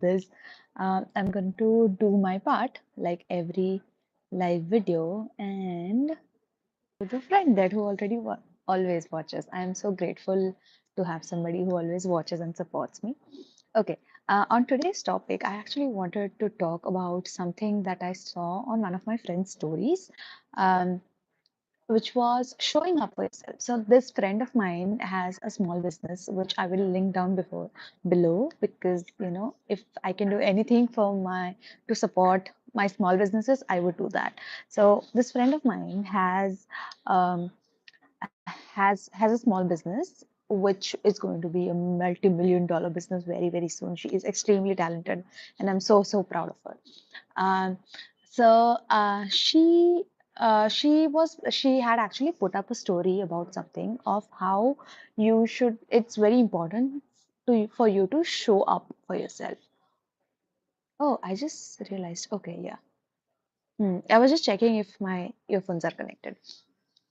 this. I'm going to do my part like every live video and the friend that who already always watches. I am so grateful to have somebody who always watches and supports me. Okay, on today's topic, I actually wanted to talk about something that I saw on one of my friend's stories. Um, which was showing up for yourself. So this friend of mine has a small business, which I will link down before below because if I can do anything for my to support my small businesses, I would do that. So this friend of mine um, has a small business which is going to be a multi-million dollar business very soon. She is extremely talented and I'm so proud of her. um, she had actually put up a story about something of how it's very important for you to show up for yourself. Oh, I just realized. Okay, yeah. I was just checking if my earphones are connected.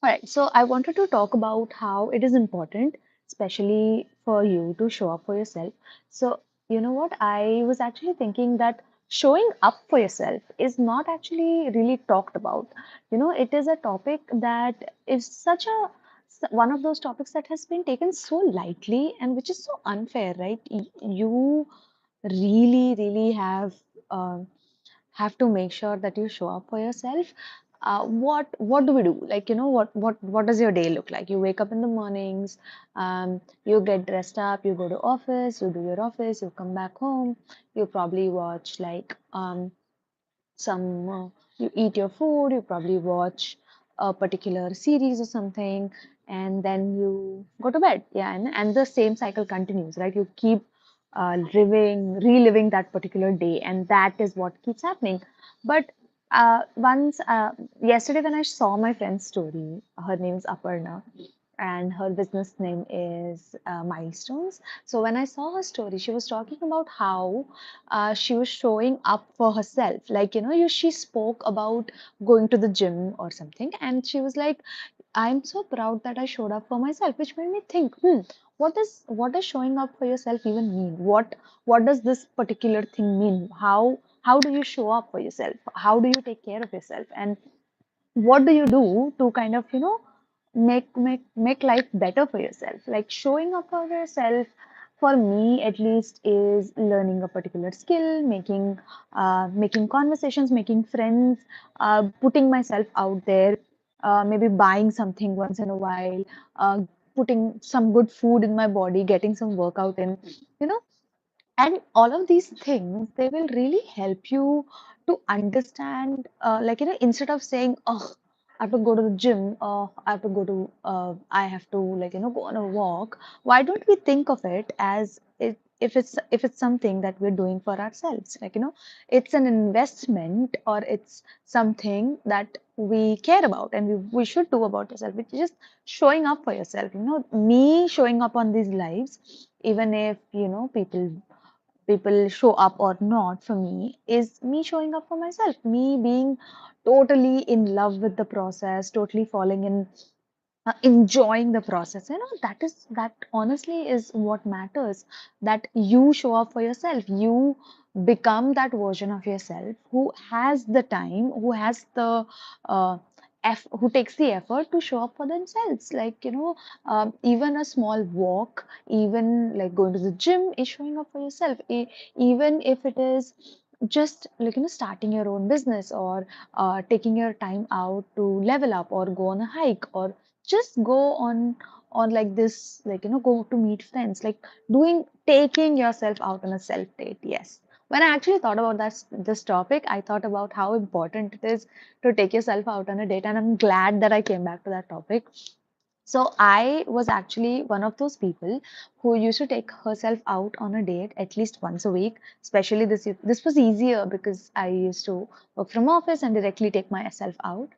All right, so I wanted to talk about how it is important, especially for you to show up for yourself. So, you know what? I was actually thinking that showing up for yourself is not actually really talked about. It is a topic that is one of those topics that has been taken so lightly and which is so unfair, right? You really have to make sure that you show up for yourself. What do we do? Like, what does your day look like? You wake up in the mornings, you get dressed up, you go to office, you do your office, you come back home, you probably watch like some you eat your food, you probably watch a particular series or something, and then you go to bed. Yeah, and the same cycle continues, right? You keep reliving that particular day, and that is what keeps happening. But once yesterday when I saw my friend's story, her name is Aparna and her business name is Milestones. So when I saw her story, she was talking about how she was showing up for herself. Like, she spoke about going to the gym or something, and she was like, I'm so proud that I showed up for myself, which made me think, what does showing up for yourself even mean? What does this particular thing mean? How do you show up for yourself? How do you take care of yourself? And what do you do to kind of make life better for yourself? Like showing up for yourself, for me at least, is learning a particular skill, making conversations, making friends, putting myself out there, maybe buying something once in a while, uh, putting some good food in my body, getting some workout in, you know and all of these things, they will really help you to understand, like, instead of saying, oh, I have to go to the gym, I have to, like, go on a walk. Why don't we think of it as if it's something that we're doing for ourselves? Like, it's an investment, or it's something that we care about and we should do about yourself, which is just showing up for yourself. Me showing up on these lives, even if, people show up or not, for me is me showing up for myself, me being totally in love with the process, totally falling in, enjoying the process. That honestly is what matters, that you show up for yourself, you become that version of yourself who has the time, who has the uh, who takes the effort to show up for themselves. Like, even a small walk, even like going to the gym, is showing up for yourself. Even if it is just like, starting your own business, or taking your time out to level up, or go on a hike, or just go on like this, like, go to meet friends, like taking yourself out on a self date. Yes, when I actually thought about this topic, I thought about how important it is to take yourself out on a date, and I'm glad that I came back to that topic. So I was actually one of those people who used to take herself out on a date at least once a week. Especially this was easier because I used to work from office and directly take myself out.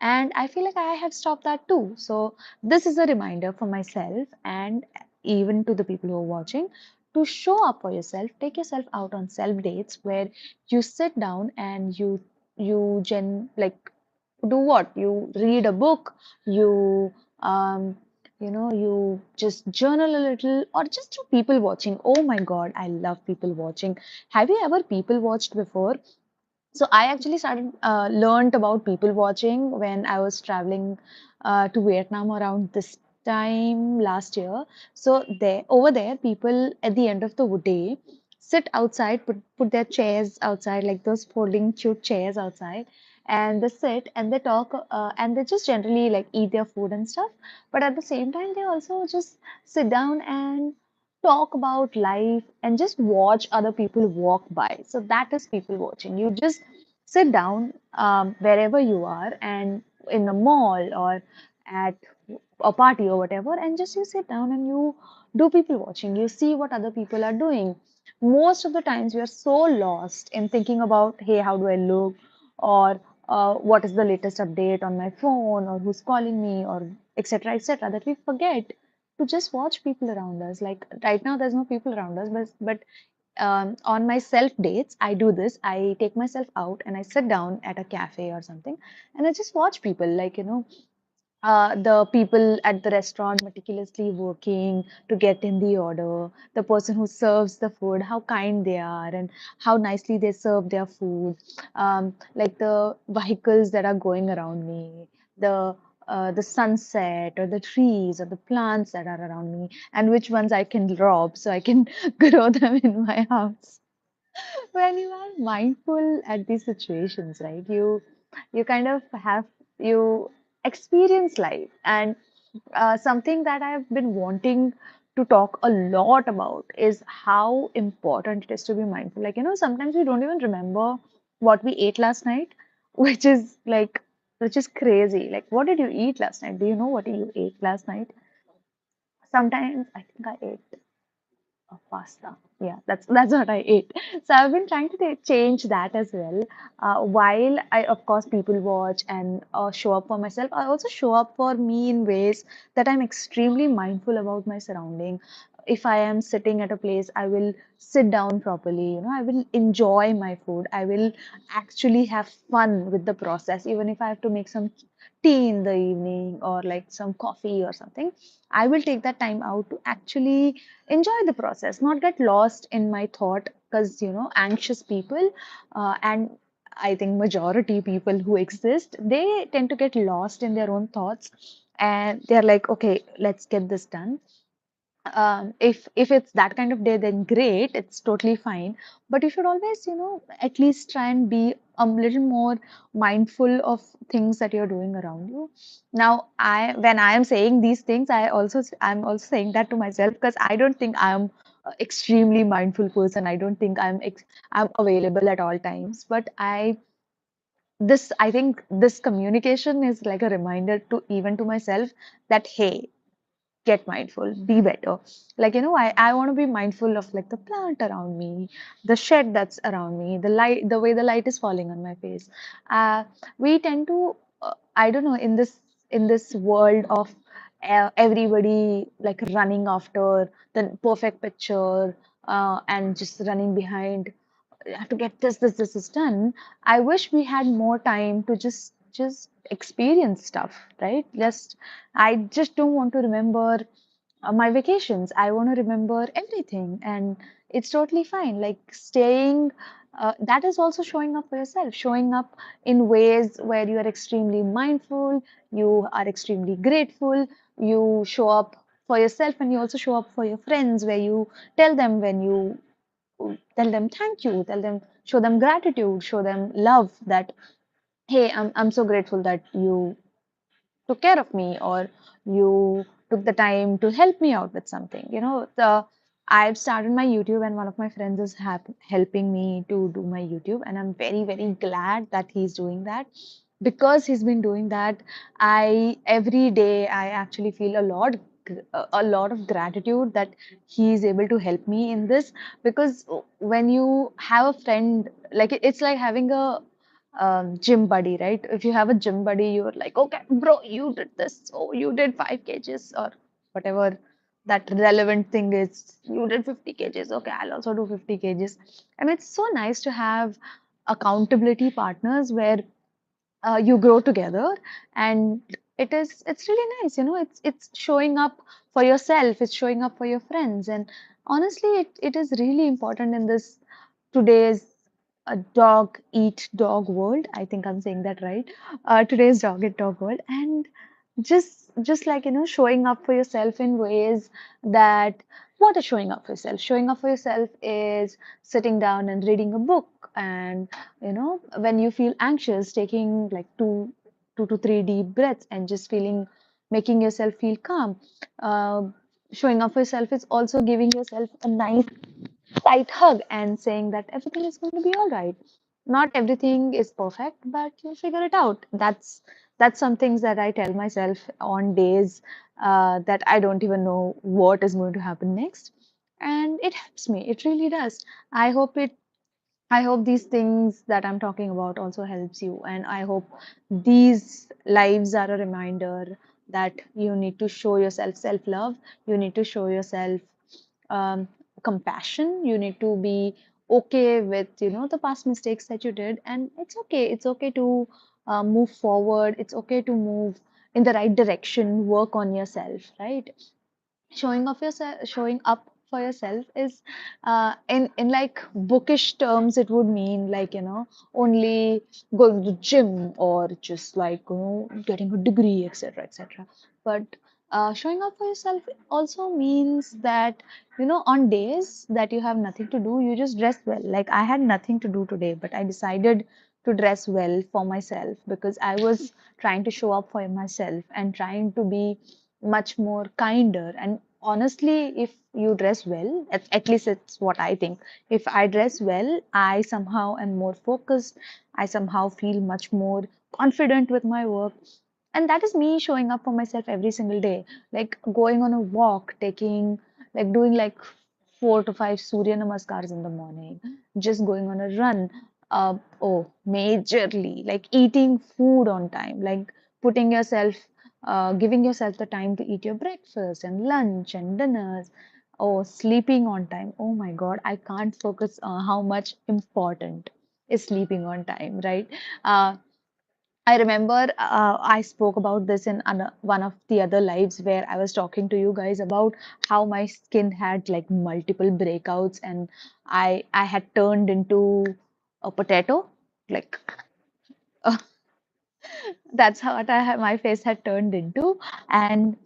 And I feel like I have stopped that too. So this is a reminder for myself and even to the people who are watching, to show up for yourself. Take yourself out on self dates where you sit down and you like do what? You read a book, you um, You just journal a little or just do people watching. Oh my God, I love people watching. Have you ever people watched before? So I actually learned about people watching when I was traveling to Vietnam around this time last year. So over there, people at the end of the day sit outside, put their chairs outside, like those folding cute chairs outside, and they sit and they talk, and they just generally like eat their food and stuff. But at the same time, they also just sit down and talk about life and just watch other people walk by. So that is people watching. You just sit down wherever you are and in the mall or at a party or whatever, and just you sit down and you do people watching. You see what other people are doing. Most of the times we are so lost in thinking about, hey, how do I look, or what is the latest update on my phone, or who's calling me, or etc., that we forget to just watch people around us. Like right now there's no people around us, but on my self dates, I do this. I take myself out and I sit down at a cafe or something, and I just watch people, like, the people at the restaurant meticulously working to get in the order, the person who serves the food, how kind they are and how nicely they serve their food, like the vehicles that are going around me, the sunset or the trees or the plants that are around me, and which ones I can rob so I can grow them in my house. When you are mindful at these situations, right? You kind of have you experience life, and something that I've been wanting to talk a lot about is how important it is to be mindful. Like, sometimes we don't even remember what we ate last night, which is like, which is crazy. Like, what did you eat last night? Do you know what you ate last night? Sometimes I think I ate pasta. Yeah, that's what I ate. So I've been trying to change that as well. While I, of course, people watch and show up for myself, I also show up for me in ways that I'm extremely mindful about my surrounding. If I am sitting at a place, I will sit down properly. I will enjoy my food. I will actually have fun with the process, even if I have to make some tea in the evening or like some coffee or something. I will take that time out to actually enjoy the process, not get lost in my thought, because anxious people, and I think majority people who exist, they tend to get lost in their own thoughts, and they're like, okay, let's get this done. If it's that kind of day, then great, it's totally fine. But you should always, at least try and be a little more mindful of things that you're doing around you. Now, when I am saying these things, I'm also saying that to myself, because I don't think I'm a extremely mindful person. I don't think I'm available at all times. But I think this communication is like a reminder to even to myself that, hey, get mindful, be better. Like, I want to be mindful of like the plant around me, the shed that's around me, the light, the way the light is falling on my face. We tend to, I don't know, in this world of everybody like running after the perfect picture, and just running behind, I have to get this is done. I wish we had more time to just experience stuff, right? I just don't want to remember my vacations. I want to remember everything, and it's totally fine. Like staying, that is also showing up for yourself, showing up in ways where you are extremely mindful, you are extremely grateful, you show up for yourself, and you also show up for your friends, where you tell them when you tell them thank you, tell them, show them gratitude, show them love, that hey, I'm so grateful that you took care of me, or you took the time to help me out with something. I've started my YouTube, and one of my friends is helping me to do my YouTube, and I'm very, very glad that he's doing that. Because he's been doing that, I every day I actually feel a lot of gratitude that he's able to help me in this. Because when you have a friend, like it's like having a gym buddy, right? If you have a gym buddy, you're like, okay, bro, you did this. Oh, you did 5 kgs or whatever that relevant thing is. You did 50 kgs. Okay, I'll also do 50 kgs. And it's so nice to have accountability partners where you grow together, and it's really nice, it's showing up for yourself, it's showing up for your friends. And honestly, it is really important in this today's dog eat dog world. I think I'm saying that right. Today's dog eat dog world. And just like, showing up for yourself in ways that, what is showing up for yourself? Showing up for yourself is sitting down and reading a book, and when you feel anxious, taking like two to three deep breaths and just making yourself feel calm. Uh, Showing up for yourself is also giving yourself a nice tight hug and saying that everything is going to be all right. Not everything is perfect, but you'll figure it out. That's some things that I tell myself on days that I don't even know what is going to happen next, and it helps me. It really does. I hope it I hope these things that I'm talking about also helps you, and I hope these lives are a reminder that you need to show yourself self-love, you need to show yourself um, compassion, you need to be okay with, the past mistakes that you did, and it's okay. It's okay to move forward. It's okay to move in the right direction, work on yourself, right? Showing up for yourself is in like bookish terms, it would mean like, only going to the gym or just like, getting a degree, etc., etc. But showing up for yourself also means that, on days that you have nothing to do, you just dress well. Like, I had nothing to do today, but I decided to dress well for myself because I was trying to show up for myself and trying to be much more kinder. And honestly, if you dress well, at least it's what I think. If I dress well, I somehow am more focused. I somehow feel much more confident with my work. And that is me showing up for myself every single day. Like going on a walk, doing like 4 to 5 Surya Namaskars in the morning, just going on a run. Majorly, like eating food on time, like putting yourself giving yourself the time to eat your breakfast and lunch and dinners. Oh, sleeping on time. Oh my God, I can't focus on how much important is sleeping on time, right? Uh, I remember I spoke about this in one of the other lives where I was talking to you guys about how my skin had like multiple breakouts and I had turned into a potato. Like that's how my face had turned into. And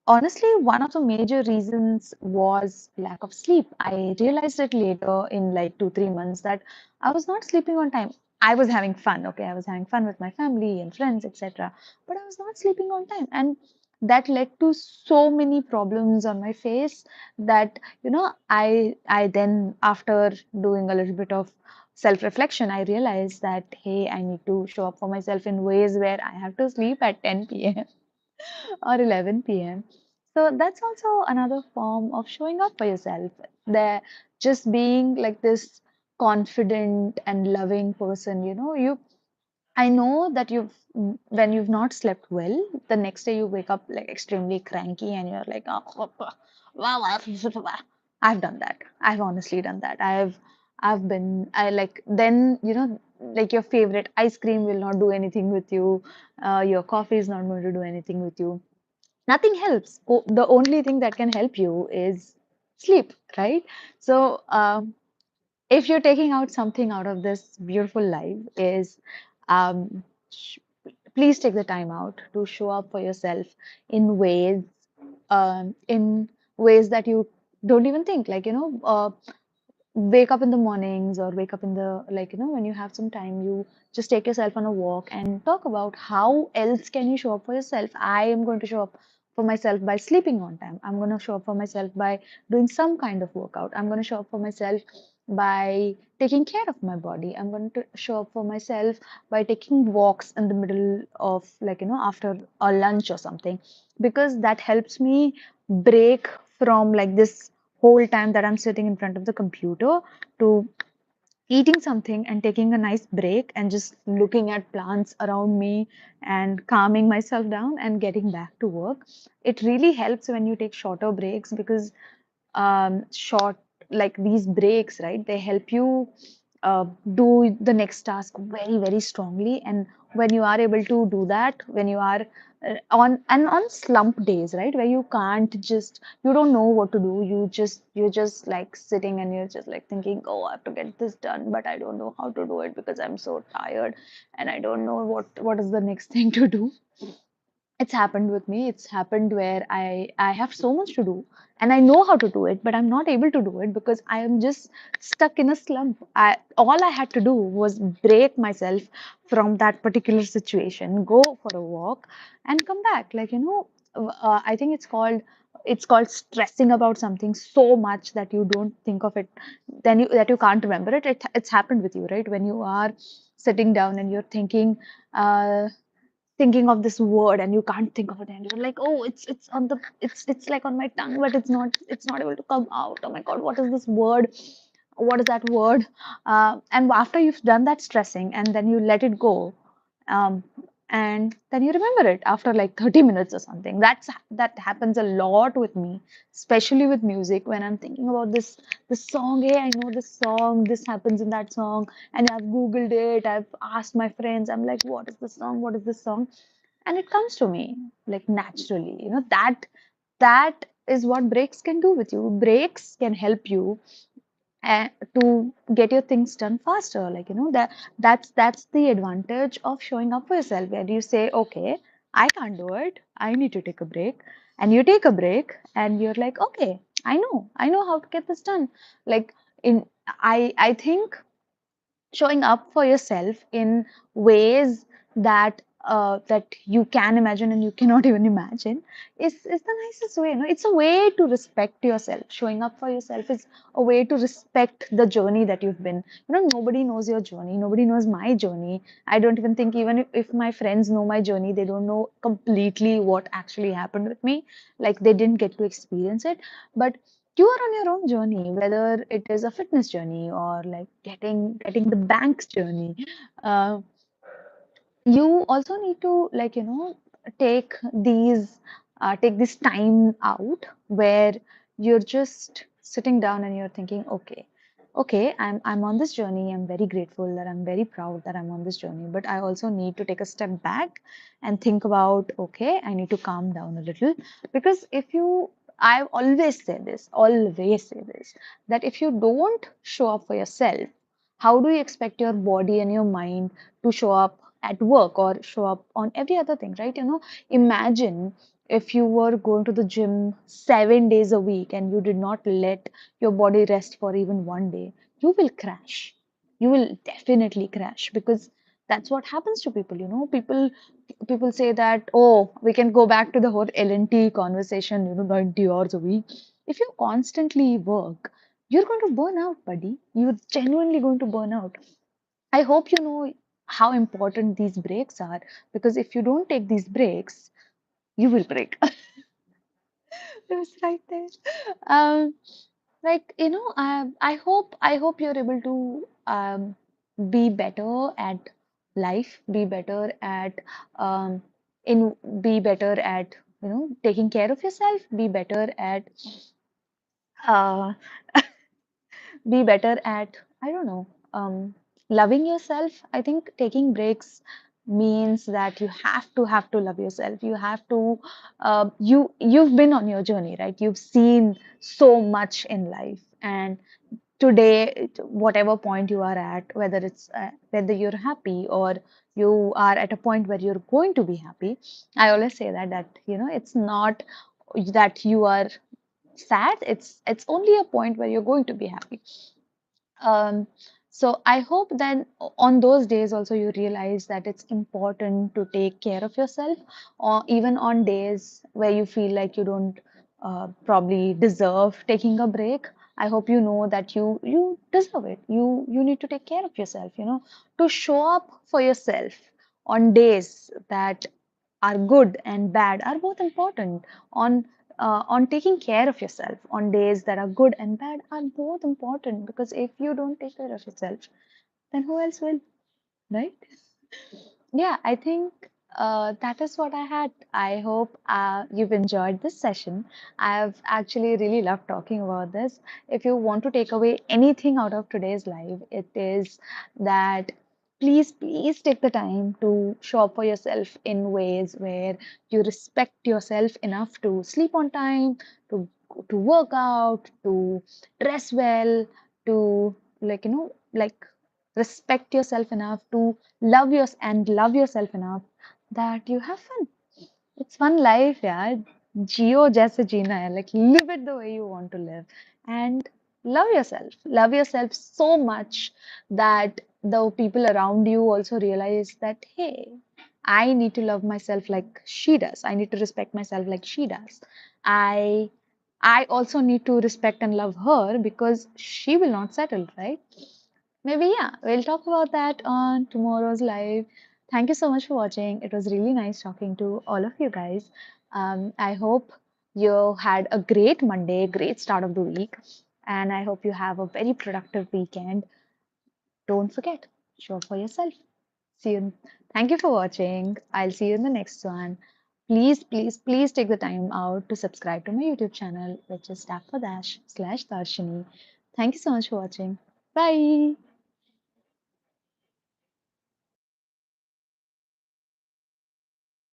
honestly, one of the major reasons was lack of sleep. I realized it later in like 2, 3 months that I was not sleeping on time. I was having fun, okay? I was having fun with my family and friends, etc. But I was not sleeping on time. And that led to so many problems on my face that, I then, after doing a little bit of self-reflection, I realized that, hey, I need to show up for myself in ways where I have to sleep at 10 p.m. or 11 p.m. So that's also another form of showing up for yourself. There, just being like this confident and loving person, I know that when you've not slept well, the next day you wake up like extremely cranky and you're like, oh, wow, I've done that. I've honestly done that. I like, then, like your favorite ice cream will not do anything with you. Your coffee is not going to do anything with you. Nothing helps. The only thing that can help you is sleep, right? So, if you're taking out something out of this beautiful life, is um, sh- please take the time out to show up for yourself in ways, in ways that you don't even think. Like, wake up in the mornings or wake up in the, like, when you have some time, you just take yourself on a walk and talk about how else can you show up for yourself. I am going to show up for myself by sleeping on time. I'm going to show up for myself by doing some kind of workout. I'm going to show up for myself by taking care of my body. I'm going to show up for myself by taking walks in the middle of, like, after a lunch or something, because that helps me break from like this whole time that I'm sitting in front of the computer to eating something and taking a nice break and just looking at plants around me and calming myself down and getting back to work. It really helps when you take shorter breaks because short like these breaks, right? They help you do the next task very, very strongly. And when you are able to do that, when you are on slump days, right, where you can't just, you don't know what to do, you're just like sitting and you're just like thinking, oh, I have to get this done, but I don't know how to do it because I'm so tired and I don't know what is the next thing to do. It's happened with me. It's happened where I have so much to do and I know how to do it, but I'm not able to do it because I am just stuck in a slump. All I had to do was break myself from that particular situation, go for a walk, and come back. Like, I think it's called stressing about something so much that you don't think of it, then you can't remember it. It's happened with you, right? When you are sitting down and you're uh, thinking of this word and you can't think of it and you're like, oh, it's like on my tongue, but it's not able to come out. Oh my god, what is this word? What is that word? And after you've done that stressing and then you let it go, um, and then you remember it after like 30 minutes or something. That happens a lot with me, especially with music. When I'm thinking about this song, hey, I know this song, this happens in that song, and I've googled it, I've asked my friends, I'm like, what is this song, what is this song? And it comes to me like naturally. That is what breaks can do with you. Breaks can help you uh, to get your things done faster. Like, that's the advantage of showing up for yourself, where you say, okay, I can't do it, I need to take a break. And you take a break and you're like, okay, I know how to get this done. Like, in I think showing up for yourself in ways that you can imagine and you cannot even imagine is the nicest way. It's a way to respect yourself. Showing up for yourself is a way to respect the journey that you've been. Nobody knows your journey, nobody knows my journey. I don't even think, even if my friends know my journey, they don't know completely what actually happened with me. Like, they didn't get to experience it. But you are on your own journey, whether it is a fitness journey or like getting the bank's journey. uh, you also need to, like, take these take this time out where you're just sitting down and you're thinking, okay, I'm on this journey. I'm very grateful, that I'm very proud that I'm on this journey, but I also need to take a step back and think about, okay, I need to calm down a little. Because if you I always say this, that if you don't show up for yourself, how do you expect your body and your mind to show up at work or show up on every other thing, right? Imagine if you were going to the gym 7 days a week and you did not let your body rest for even one day, you will crash. You will definitely crash, because that's what happens to people. People say that, oh, we can go back to the whole L&T conversation, 90 hours a week. If you constantly work, you're going to burn out, buddy. You're genuinely going to burn out. I hope you know how important these breaks are, because if you don't take these breaks, you will break. It was right there. Um, I hope you're able to be better at life, be better at um, be better at taking care of yourself, be better at uh, be better at, I don't know, loving yourself. I think taking breaks means that you have to love yourself. You have to you've been on your journey, right? You've seen so much in life, and today, whatever point you are at, whether you're happy or you are at a point where you're going to be happy, I always say that it's not that you are sad, it's only a point where you're going to be happy. um, so I hope that on those days also you realize that it's important to take care of yourself, or even on days where you feel like you don't probably deserve taking a break. I hope you know that you deserve it. You need to take care of yourself, to show up for yourself on days that are good and bad are both important. On taking care of yourself on days that are good and bad are both important, because if you don't take care of yourself, then who else will, right? Yeah, I think That is what I had. I hope you've enjoyed this session. I've actually really loved talking about this. If you want to take away anything out of today's life, it is that please take the time to show up for yourself in ways where you respect yourself enough to sleep on time, to work out, to dress well, to like respect yourself enough to love yourself enough that you have fun. It's one life, yeah. जियो जैसे जीना है, like live it the way you want to live, and love yourself so much that the people around you also realize that, hey, I need to love myself like she does. I need to respect myself like she does. I i also need to respect and love her because she will not settle, right? Maybe, yeah, we'll talk about that on tomorrow's live. Thank you so much for watching. It was really nice talking to all of you guys. I hope you had a great Monday, great start of the week, and I hope you have a very productive weekend. Don't forget, show up for yourself. See you. Thank you for watching. I'll see you in the next one. Please take the time out to subscribe to my YouTube channel, which is tap for dash slash Darshini. Thank you so much for watching. Bye.